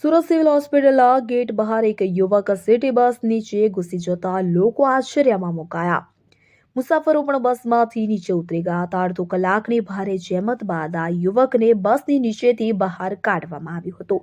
Surat civil હોસ્પિટલના gate બહાર એક યુવક સિટી બસ નીચે ઘૂસી જતા લોકો આશ્ચર્યમાં મુકાયા. મુસાફરો પણ બસમાંથી નીચે ઉતરી ગયા હતા. અડધો કલાકની ભારે જહેમત બાદ આ યુવકને બસની નીચેથી બહાર કાઢવામાં આવ્યું હતું.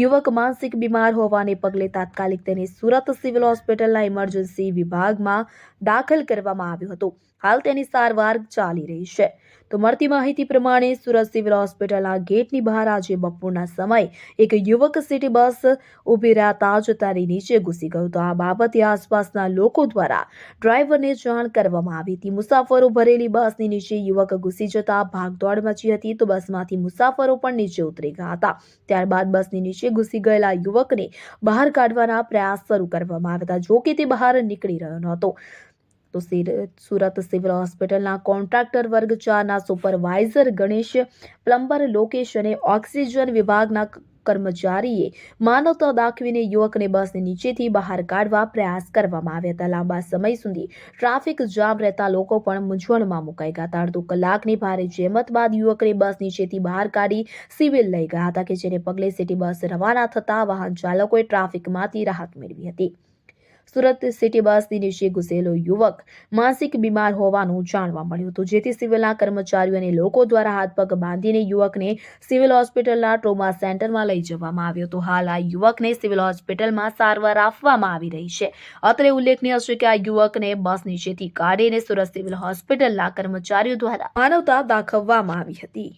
યુવક માનસિક બીમાર હોવાને પગલે તાત્કાલિક તેને સુરત સિવિલ હોસ્પિટલના ઇમરજન્સી વિભાગમાં દાખલ કરવામાં આવ્યું હતું. હાલ તેની સારવાર ચાલી રહી છે. તો મળતી માહિતી પ્રમાણે સુરત સિવિલ હોસ્પિટલના ગેટની બહાર આજે બપોરના સમયે એક યુવક સિટી બસ ઊભી રહેતા જ તેની નીચે ઘૂસી ગયો હતો. આ બાબતે આસપાસના લોકો દ્વારા ડ્રાઈવરને જાણ કરવામાં આવી હતી. મુસાફરો ભરેલી બસની નીચે યુવક ઘૂસી જતા ભાગદોડ મચી હતી. તો બસમાંથી મુસાફરો પણ નીચે ઉતરી ગયા હતા. ત્યારબાદ બસની નીચે ઘૂસી ગયેલા યુવકને બહાર કાઢવાના પ્રયાસ શરૂ કરવામાં આવ્યા હતા. જો કે તે બહાર નીકળી રહ્યો નહોતો. તો સુરત સિવિલ હોસ્પિટલના કોન્ટ્રાક્ટર વર્ગ 4ના સુપરવાઇઝર ગણેશ, પ્લમ્બર લોકેશ અને ઓક્સિજન વિભાગના કર્મચારીએ માનવતા દાખવીને યુવકને બસની નીચેથી બહાર કાઢવા પ્રયાસ કરવામાં આવ્યા હતા. લાંબા સમય સુધી ટ્રાફિક જામ રહેતા લોકો પણ મૂંઝવણમાં મુકાઈ ગયા હતા. અડધો કલાકની ભારે જહેમત બાદ યુવકને બસ નીચેથી બહાર કાઢી સિવિલ લઈ ગયા હતા, કે જેને પગલે સિટી બસ રવાના થતા વાહન ચાલકોએ ટ્રાફિકમાંથી રાહત મેળવી હતી. સુરત સિટી બસની નીચે ઘૂસેલો યુવક માનસિક બીમાર હોવાનું જાણવા મળ્યું હતું, જેથી સિવિલના કર્મચારીઓ અને લોકો દ્વારા હાથ પગ બાંધીને યુવકને સિવિલ હોસ્પિટલના ટ્રોમા સેન્ટરમાં લઈ જવામાં આવ્યો હતો. હાલ આ યુવકને સિવિલ હોસ્પિટલમાં સારવાર આપવામાં આવી રહી છે. અત્રે ઉલ્લેખનીય છે કે આ યુવકને બસ નીચેથી કાઢીને સુરત સિવિલ હોસ્પિટલના કર્મચારીઓ દ્વારા માનવતા દાખવવામાં આવી હતી.